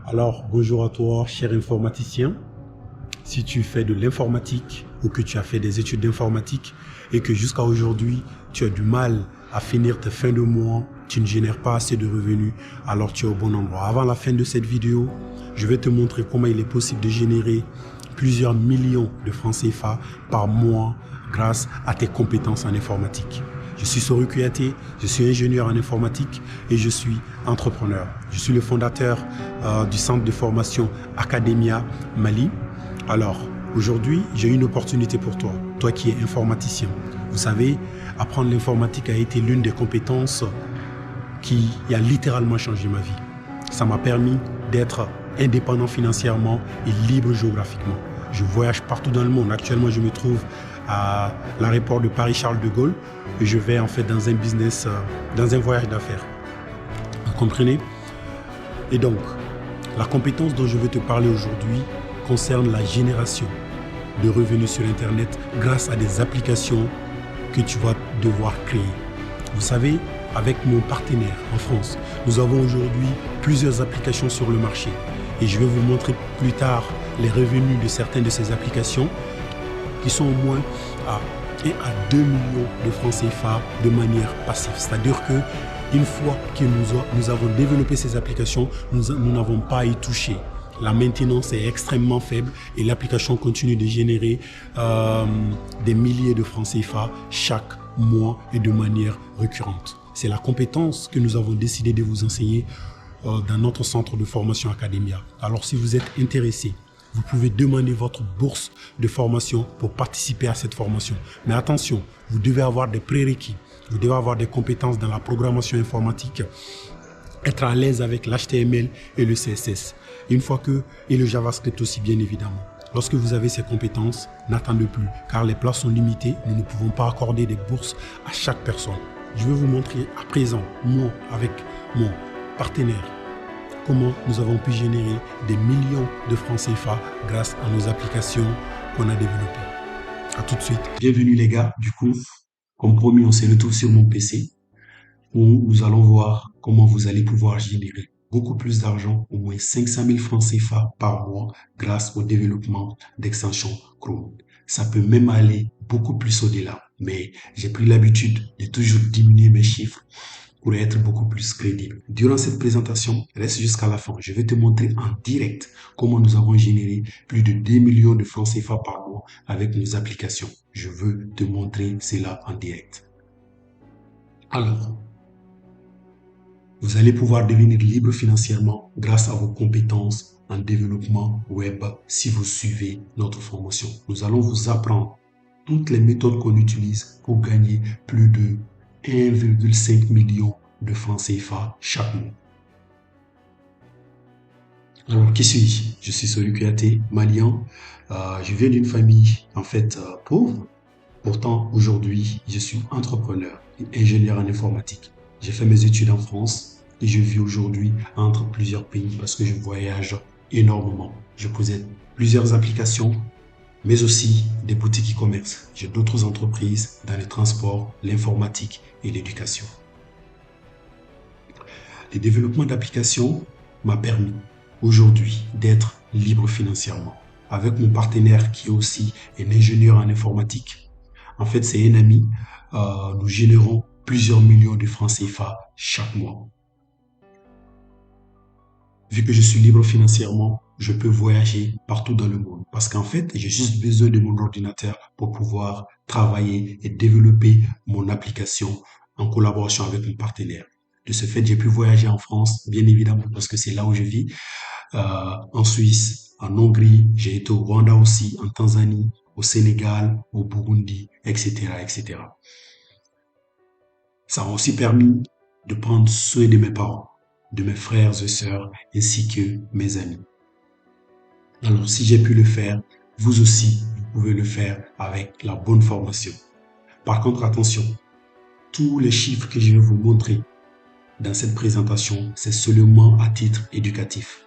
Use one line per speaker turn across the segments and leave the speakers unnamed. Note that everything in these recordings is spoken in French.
Alors, bonjour à toi, cher informaticien. Si tu fais de l'informatique ou que tu as fait des études d'informatique et que jusqu'à aujourd'hui, tu as du mal à finir tes fins de mois, tu ne génères pas assez de revenus, alors tu es au bon endroit. Avant la fin de cette vidéo, je vais te montrer comment il est possible de générer plusieurs millions de francs CFA par mois grâce à tes compétences en informatique. Je suis Soru Kouyaté, je suis ingénieur en informatique et je suis entrepreneur. Je suis le fondateur du centre de formation Academia Mali. Alors, aujourd'hui, j'ai une opportunité pour toi, toi qui es informaticien. Vous savez, apprendre l'informatique a été l'une des compétences qui a littéralement changé ma vie. Ça m'a permis d'être indépendant financièrement et libre géographiquement. Je voyage partout dans le monde. Actuellement, je me trouve à l'aéroport de Paris-Charles de Gaulle et je vais en fait dans un business, dans un voyage d'affaires. Vous comprenez? Et donc, la compétence dont je vais te parler aujourd'hui concerne la génération de revenus sur Internet grâce à des applications que tu vas devoir créer. Vous savez, avec mon partenaire en France, nous avons aujourd'hui plusieurs applications sur le marché et je vais vous montrer plus tard les revenus de certaines de ces applications qui sont au moins à 1 à 2 millions de francs CFA de manière passive. C'est-à-dire que une fois que nous avons développé ces applications, nous n'avons pas à y toucher. La maintenance est extrêmement faible et l'application continue de générer des milliers de francs CFA chaque mois et de manière récurrente. C'est la compétence que nous avons décidé de vous enseigner dans notre centre de formation Academia. Alors si vous êtes intéressé, vous pouvez demander votre bourse de formation pour participer à cette formation. Mais attention, vous devez avoir des prérequis. Vous devez avoir des compétences dans la programmation informatique, être à l'aise avec l'HTML et le CSS. Et le JavaScript aussi, bien évidemment. Lorsque vous avez ces compétences, n'attendez plus, car les places sont limitées. Nous ne pouvons pas accorder des bourses à chaque personne. Je vais vous montrer à présent, moi, avec mon partenaire, comment nous avons pu générer des millions de francs CFA grâce à nos applications qu'on a développées. À tout de suite. Bienvenue les gars. Du coup, comme promis, on se retrouve sur mon PC où nous allons voir comment vous allez pouvoir générer beaucoup plus d'argent, au moins 500 000 francs CFA par mois grâce au développement d'extensions Chrome. Ça peut même aller beaucoup plus au-delà, mais j'ai pris l'habitude de toujours diminuer mes chiffres pour être beaucoup plus crédible. Durant cette présentation, reste jusqu'à la fin. Je vais te montrer en direct comment nous avons généré plus de 2 millions de francs CFA par mois avec nos applications. Je veux te montrer cela en direct. Alors, vous allez pouvoir devenir libre financièrement grâce à vos compétences en développement web si vous suivez notre formation. Nous allons vous apprendre toutes les méthodes qu'on utilise pour gagner plus de 1,5 million de francs CFA chaque mois. Alors, qui suis-je? Je suis Soru Kouyaté, malien. Je viens d'une famille pauvre. Pourtant, aujourd'hui, je suis entrepreneur et ingénieur en informatique. J'ai fait mes études en France et je vis aujourd'hui entre plusieurs pays parce que je voyage énormément. Je possède plusieurs applications, mais aussi des boutiques e-commerce. J'ai d'autres entreprises dans les transports, l'informatique et l'éducation. Le développement d'applications m'a permis aujourd'hui d'être libre financièrement. Avec mon partenaire qui est aussi un ingénieur en informatique, en fait c'est un ami, nous générons plusieurs millions de francs CFA chaque mois. Vu que je suis libre financièrement, je peux voyager partout dans le monde parce qu'en fait, j'ai juste besoin de mon ordinateur pour pouvoir travailler et développer mon application en collaboration avec mon partenaire. De ce fait, j'ai pu voyager en France, bien évidemment, parce que c'est là où je vis, en Suisse, en Hongrie, j'ai été au Rwanda aussi, en Tanzanie, au Sénégal, au Burundi, etc., etc. Ça m'a aussi permis de prendre soin de mes parents, de mes frères et sœurs, ainsi que mes amis. Alors, si j'ai pu le faire, vous aussi, vous pouvez le faire avec la bonne formation. Par contre, attention, tous les chiffres que je vais vous montrer dans cette présentation, c'est seulement à titre éducatif.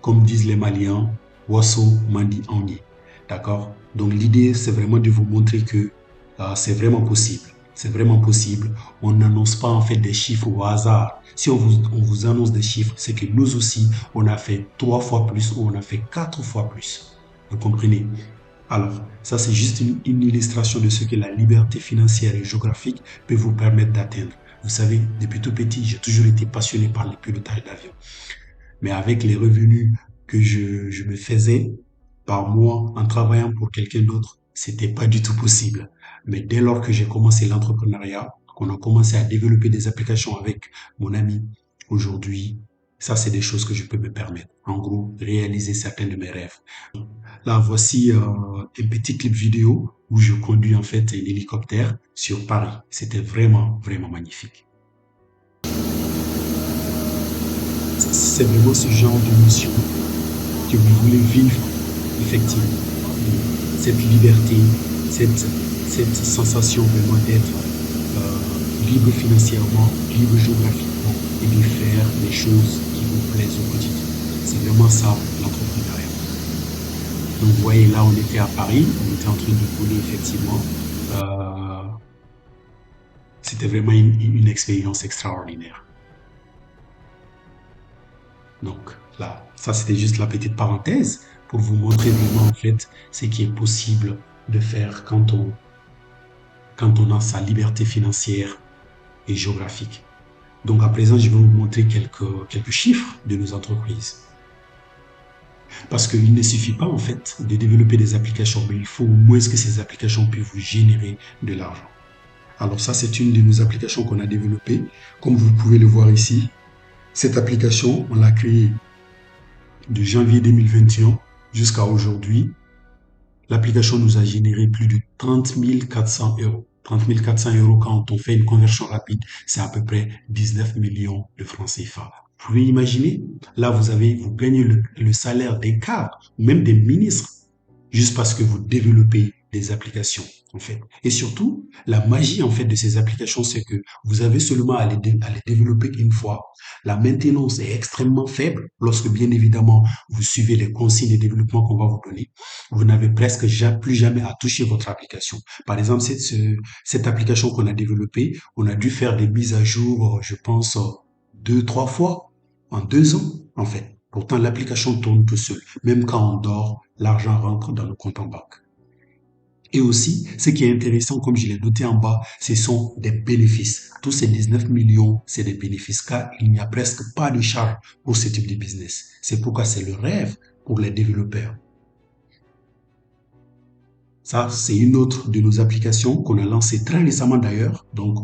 Comme disent les Maliens, Wasso Mandi Angé. D'accord? Donc, l'idée, c'est vraiment de vous montrer que c'est vraiment possible. C'est vraiment possible. On n'annonce pas en fait des chiffres au hasard. Si on vous annonce des chiffres, c'est que nous aussi, on a fait 3 fois plus ou on a fait 4 fois plus. Vous comprenez? Alors, ça c'est juste une illustration de ce que la liberté financière et géographique peut vous permettre d'atteindre. Vous savez, depuis tout petit, j'ai toujours été passionné par le pilotage d'avion. Mais avec les revenus que je me faisais par mois en travaillant pour quelqu'un d'autre, c'était pas du tout possible. Mais dès lors que j'ai commencé l'entrepreneuriat, qu'on a commencé à développer des applications avec mon ami, aujourd'hui, ça c'est des choses que je peux me permettre. En gros, réaliser certains de mes rêves. Là, voici un petit clip vidéo où je conduis en fait un hélicoptère sur Paris. C'était vraiment, vraiment magnifique. C'est vraiment ce genre de mission que vous voulez vivre, effectivement. Cette liberté, cette sensation vraiment d'être libre financièrement, libre géographiquement et de faire les choses qui vous plaisent au quotidien. C'est vraiment ça l'entrepreneuriat. Donc vous voyez, là on était à Paris, on était en train de voler effectivement. C'était vraiment une expérience extraordinaire. Donc là, ça c'était juste la petite parenthèse pour vous montrer vraiment en fait ce qui est possible de faire quand on a sa liberté financière et géographique. Donc à présent, je vais vous montrer quelques chiffres de nos entreprises. Parce qu'il ne suffit pas en fait de développer des applications, mais il faut au moins que ces applications puissent vous générer de l'argent. Alors ça, c'est une de nos applications qu'on a développées. Comme vous pouvez le voir ici, cette application, on l'a créée de janvier 2021 jusqu'à aujourd'hui. L'application nous a généré plus de 30 400 euros. 30 400 euros, quand on fait une conversion rapide, c'est à peu près 19 millions de francs CFA. Vous pouvez imaginer, là, vous gagnez le salaire des cadres, ou même des ministres, juste parce que vous développez des applications, en fait. Et surtout, la magie, en fait, de ces applications, c'est que vous avez seulement à les développer une fois. La maintenance est extrêmement faible lorsque, bien évidemment, vous suivez les consignes de développement qu'on va vous donner. Vous n'avez presque plus jamais à toucher votre application. Par exemple, cette application qu'on a développée, on a dû faire des mises à jour, je pense, 2, 3 fois en 2 ans, en fait. Pourtant, l'application tourne tout seul. Même quand on dort, l'argent rentre dans le compte en banque. Et aussi, ce qui est intéressant, comme je l'ai noté en bas, ce sont des bénéfices. Tous ces 19 millions, c'est des bénéfices car il n'y a presque pas de charge pour ce type de business. C'est pourquoi c'est le rêve pour les développeurs. Ça, c'est une autre de nos applications qu'on a lancée très récemment d'ailleurs. Donc,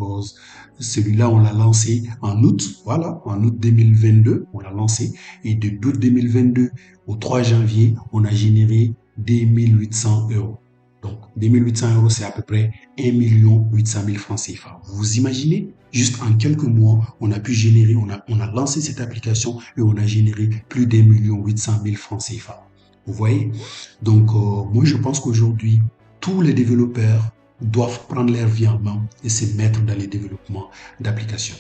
celui-là, on l'a lancé en août. Voilà, en août 2022, on l'a lancé. Et de août 2022 au 3 janvier, on a généré 2800 euros. Donc, 2800 euros, c'est à peu près 1 800 000 francs CFA. Vous imaginez? Juste en quelques mois, on a pu générer, on a lancé cette application et on a généré plus d'1 800 000 francs CFA. Vous voyez? Donc, moi, je pense qu'aujourd'hui, tous les développeurs doivent prendre leur vie en main et se mettre dans les développements d'applications.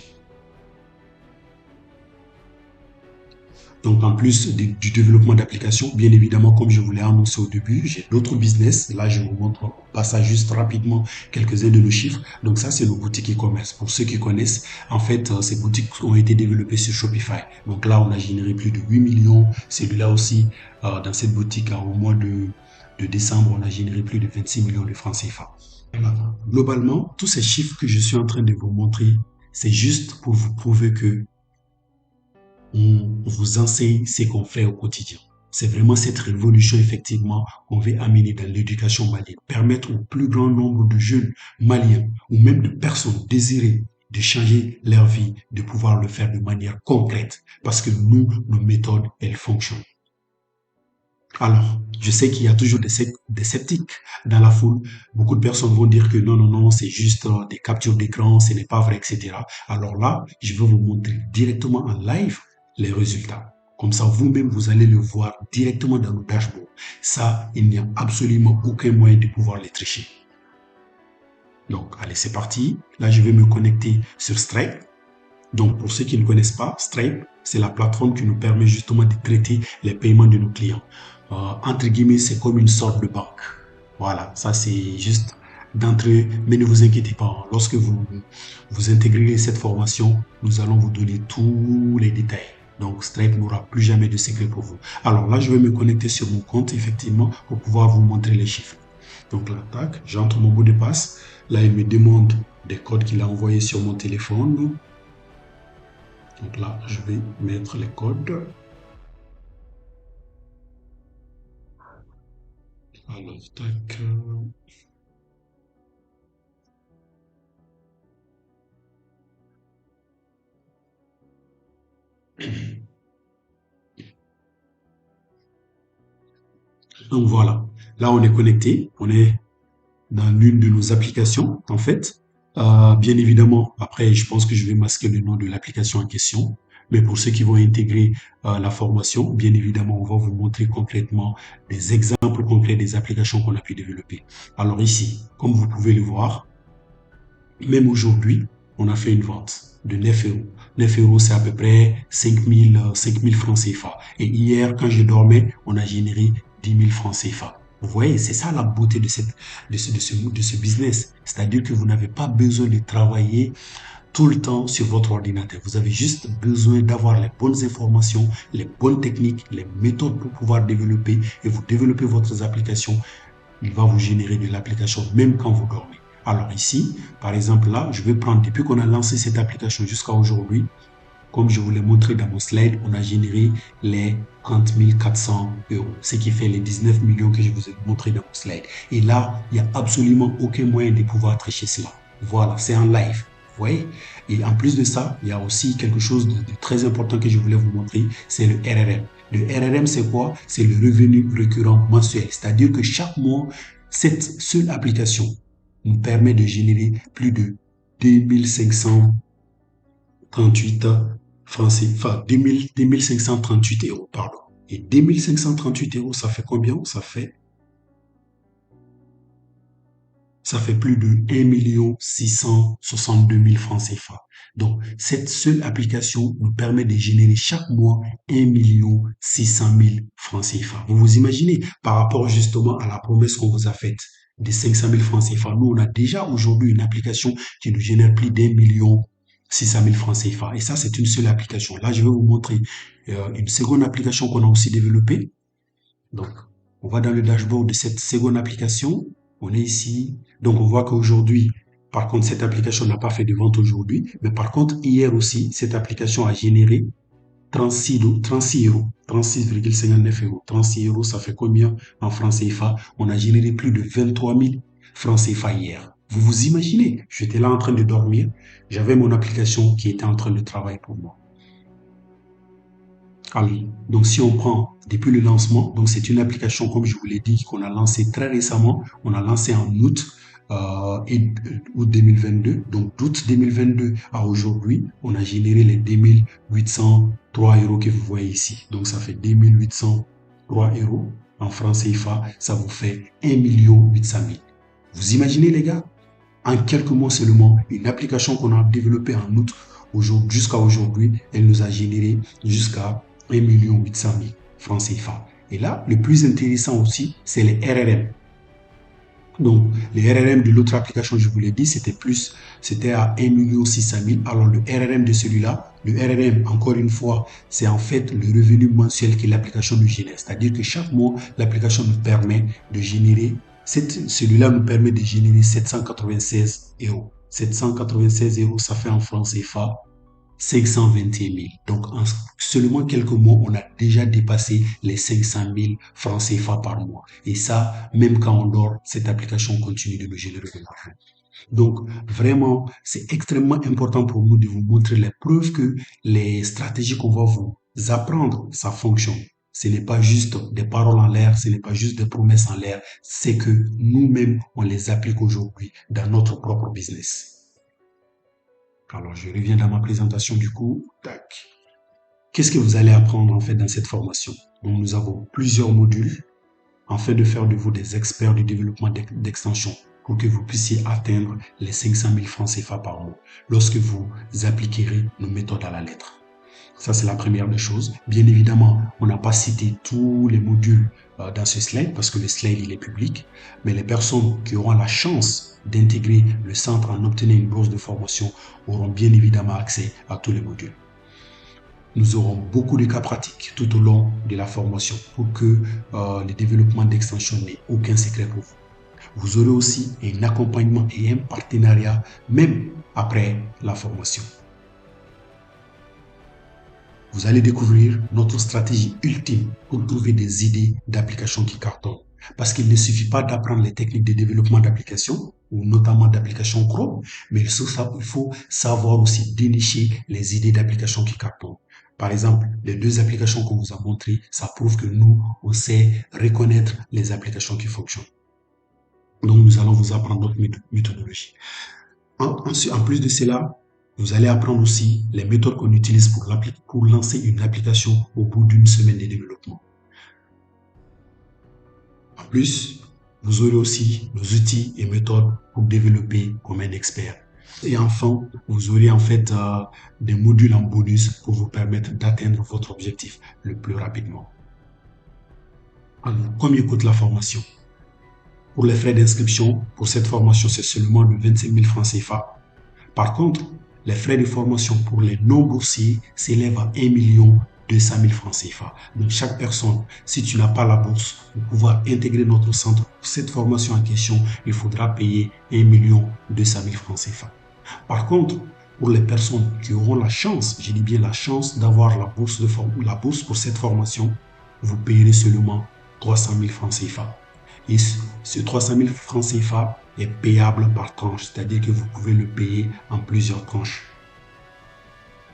Donc, en plus du développement d'applications, bien évidemment, comme je vous l'ai annoncé au début, j'ai d'autres business. Là, je vous montre au passage juste rapidement quelques-uns de nos chiffres. Donc, ça, c'est nos boutiques e-commerce. Pour ceux qui connaissent, en fait, ces boutiques ont été développées sur Shopify. Donc là, on a généré plus de 8 millions. Celui-là aussi, dans cette boutique, au mois de décembre, on a généré plus de 26 millions de francs CFA. Globalement, tous ces chiffres que je suis en train de vous montrer, c'est juste pour vous prouver que on vous enseigne ce qu'on fait au quotidien. C'est vraiment cette révolution, effectivement, qu'on veut amener dans l'éducation malienne. Permettre au plus grand nombre de jeunes maliens ou même de personnes désirées de changer leur vie, de pouvoir le faire de manière concrète. Parce que nous, nos méthodes, elles fonctionnent. Alors, je sais qu'il y a toujours des sceptiques dans la foule. Beaucoup de personnes vont dire que non, non, non, c'est juste des captures d'écran, ce n'est pas vrai, etc. Alors là, je vais vous montrer directement en live les résultats. Comme ça, vous-même, vous allez le voir directement dans le dashboard. Ça, il n'y a absolument aucun moyen de pouvoir les tricher. Donc, allez, c'est parti. Là, je vais me connecter sur Stripe. Donc, pour ceux qui ne connaissent pas, Stripe, c'est la plateforme qui nous permet justement de traiter les paiements de nos clients. Entre guillemets, c'est comme une sorte de banque. Voilà, ça c'est juste d'entrée, mais ne vous inquiétez pas. Lorsque vous intégrerez cette formation, nous allons vous donner tous les détails. Donc, Stripe n'aura plus jamais de secret pour vous. Alors là, je vais me connecter sur mon compte, effectivement, pour pouvoir vous montrer les chiffres. Donc là, tac, j'entre mon mot de passe. Là, il me demande des codes qu'il a envoyés sur mon téléphone. Donc là, je vais mettre les codes. Alors, tac. Donc voilà, là on est connecté, on est dans l'une de nos applications en fait. Bien évidemment, après je pense que je vais masquer le nom de l'application en question, mais pour ceux qui vont intégrer la formation, bien évidemment, on va vous montrer concrètement des exemples concrets des applications qu'on a pu développer. Alors ici, comme vous pouvez le voir, même aujourd'hui, on a fait une vente de 9 euros. 9 euros, c'est à peu près 5 000 francs CFA. Et hier, quand je dormais, on a généré 10 000 francs CFA. Vous voyez, c'est ça la beauté de ce business. C'est-à-dire que vous n'avez pas besoin de travailler tout le temps sur votre ordinateur. Vous avez juste besoin d'avoir les bonnes informations, les bonnes techniques, les méthodes pour pouvoir développer et vous développez votre application. Il va vous générer de l'application même quand vous dormez. Alors ici, par exemple là, je vais prendre depuis qu'on a lancé cette application jusqu'à aujourd'hui, comme je vous l'ai montré dans mon slide, on a généré les 30 400 euros, ce qui fait les 19 millions que je vous ai montré dans mon slide. Et là, il n'y a absolument aucun moyen de pouvoir tricher cela. Voilà, c'est en live. Vous voyez? Et en plus de ça, il y a aussi quelque chose de très important que je voulais vous montrer, c'est le RRM. Le RRM, c'est quoi? C'est le revenu récurrent mensuel. C'est-à-dire que chaque mois, cette seule application nous permet de générer plus de 2538 francs CFA, 2538 euros, pardon. Et 2538 euros, ça fait combien? Ça fait plus de 1 662 000 francs CFA. Donc, cette seule application nous permet de générer chaque mois 1 600 000 francs CFA. Vous vous imaginez, par rapport justement à la promesse qu'on vous a faite de 500 000 francs CFA, nous, on a déjà aujourd'hui une application qui nous génère plus d'1 600 000 francs CFA. Et ça, c'est une seule application. Là, je vais vous montrer une seconde application qu'on a aussi développée. Donc, on va dans le dashboard de cette seconde application. On est ici. Donc, on voit qu'aujourd'hui, par contre, cette application n'a pas fait de vente aujourd'hui. Mais par contre, hier aussi, cette application a généré 36 euros, 36,59 euros. 36 euros, ça fait combien en francs CFA? On a généré plus de 23 000 francs CFA hier. Vous vous imaginez? J'étais là en train de dormir. J'avais mon application qui était en train de travailler pour moi. Alors, donc si on prend depuis le lancement, donc c'est une application, comme je vous l'ai dit, qu'on a lancée très récemment. On a lancé en août, août 2022. Donc d'août 2022 à aujourd'hui, on a généré les 2803 euros que vous voyez ici. Donc ça fait 2803 euros en francs CFA. Ça vous fait 1 800 000. Vous imaginez les gars? En quelques mois seulement, une application qu'on a développée en août jusqu'à aujourd'hui, elle nous a généré jusqu'à 1 800 000 francs CFA. Et là, le plus intéressant aussi, c'est les RRM. Donc, les RRM de l'autre application, je vous l'ai dit, c'était à 1 600 000. Alors, le RRM de celui-là, le RRM, encore une fois, c'est en fait le revenu mensuel que l'application nous génère. C'est-à-dire que chaque mois, l'application nous permet de générer, celui-là nous permet de générer 796 euros. 796 euros, ça fait en francs CFA 521 000. Donc, en seulement quelques mois, on a déjà dépassé les 500 000 francs CFA par mois. Et ça, même quand on dort, cette application continue de nous générer de l'argent. Donc, vraiment, c'est extrêmement important pour nous de vous montrer les preuves que les stratégies qu'on va vous apprendre, ça fonctionne. Ce n'est pas juste des paroles en l'air, ce n'est pas juste des promesses en l'air, c'est que nous-mêmes, on les applique aujourd'hui dans notre propre business. Alors, je reviens dans ma présentation du coup. Tac. Qu'est-ce que vous allez apprendre en fait dans cette formation? Donc, nous avons plusieurs modules afin de faire de vous des experts du développement d'extension pour que vous puissiez atteindre les 500 000 francs CFA par mois lorsque vous appliquerez nos méthodes à la lettre. Ça, c'est la première des choses. Bien évidemment, on n'a pas cité tous les modules dans ce slide parce que le slide, il est public. Mais les personnes qui auront la chance d'intégrer le centre en obtenant une bourse de formation auront bien évidemment accès à tous les modules. Nous aurons beaucoup de cas pratiques tout au long de la formation pour que le développement d'extension n'ait aucun secret pour vous. Vous aurez aussi un accompagnement et un partenariat même après la formation. Vous allez découvrir notre stratégie ultime pour trouver des idées d'applications qui cartonnent. Parce qu'il ne suffit pas d'apprendre les techniques de développement d'applications, ou notamment d'applications Chrome, mais il faut savoir aussi dénicher les idées d'applications qui cartonnent. Par exemple, les deux applications qu'on vous a montrées, ça prouve que nous, on sait reconnaître les applications qui fonctionnent. Donc, nous allons vous apprendre notre méthodologie. En plus de cela, vous allez apprendre aussi les méthodes qu'on utilise pour lancer une application au bout d'une semaine de développement. En plus, vous aurez aussi nos outils et méthodes pour développer comme un expert. Et enfin, vous aurez en fait des modules en bonus pour vous permettre d'atteindre votre objectif le plus rapidement. Alors, combien coûte la formation? Pour les frais d'inscription, pour cette formation, c'est seulement de 25 000 francs CFA. Par contre, les frais de formation pour les non-boursiers s'élèvent à 1 200 000 francs CFA. Donc, chaque personne, si tu n'as pas la bourse, pour pouvoir intégrer notre centre pour cette formation en question, il faudra payer 1 200 000 francs CFA. Par contre, pour les personnes qui auront la chance, je dis bien la chance d'avoir la bourse pour cette formation, vous payerez seulement 300 000 francs CFA. Et ce 300 000 francs CFA est payable par tranche, c'est-à-dire que vous pouvez le payer en plusieurs tranches.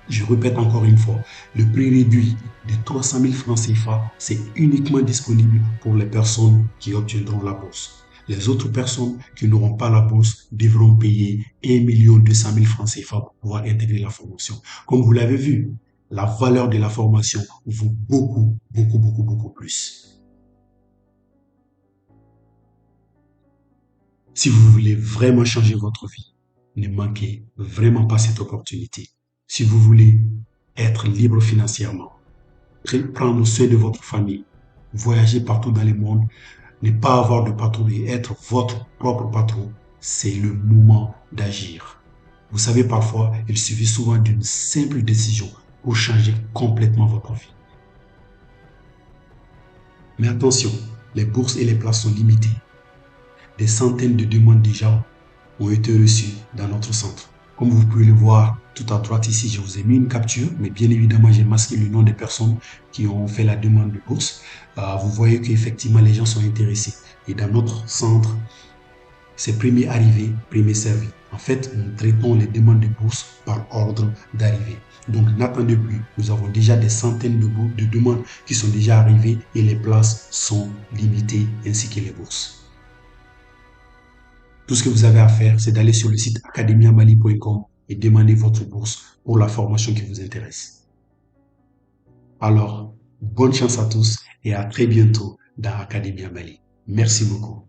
Je répète encore une fois, le prix réduit de 300 000 francs CFA, c'est uniquement disponible pour les personnes qui obtiendront la bourse. Les autres personnes qui n'auront pas la bourse devront payer 1 200 000 francs CFA pour pouvoir intégrer la formation. Comme vous l'avez vu, la valeur de la formation vaut beaucoup plus. Si vous voulez vraiment changer votre vie, ne manquez vraiment pas cette opportunité. Si vous voulez être libre financièrement, prendre soin de votre famille, voyager partout dans le monde, ne pas avoir de patron et être votre propre patron, c'est le moment d'agir. Vous savez, parfois, il suffit souvent d'une simple décision pour changer complètement votre vie. Mais attention, les bourses et les places sont limitées. Des centaines de demandes déjà ont été reçues dans notre centre. Comme vous pouvez le voir tout à droite ici, je vous ai mis une capture, mais bien évidemment, j'ai masqué le nom des personnes qui ont fait la demande de bourse. Vous voyez qu'effectivement, les gens sont intéressés. Et dans notre centre, c'est premier arrivé, premier servi. En fait, nous traitons les demandes de bourse par ordre d'arrivée. Donc, n'attendez plus. Nous avons déjà des centaines de demandes qui sont déjà arrivées et les places sont limitées ainsi que les bourses. Tout ce que vous avez à faire, c'est d'aller sur le site academiamali.com et demander votre bourse pour la formation qui vous intéresse. Alors, bonne chance à tous et à très bientôt dans Academia Mali. Merci beaucoup.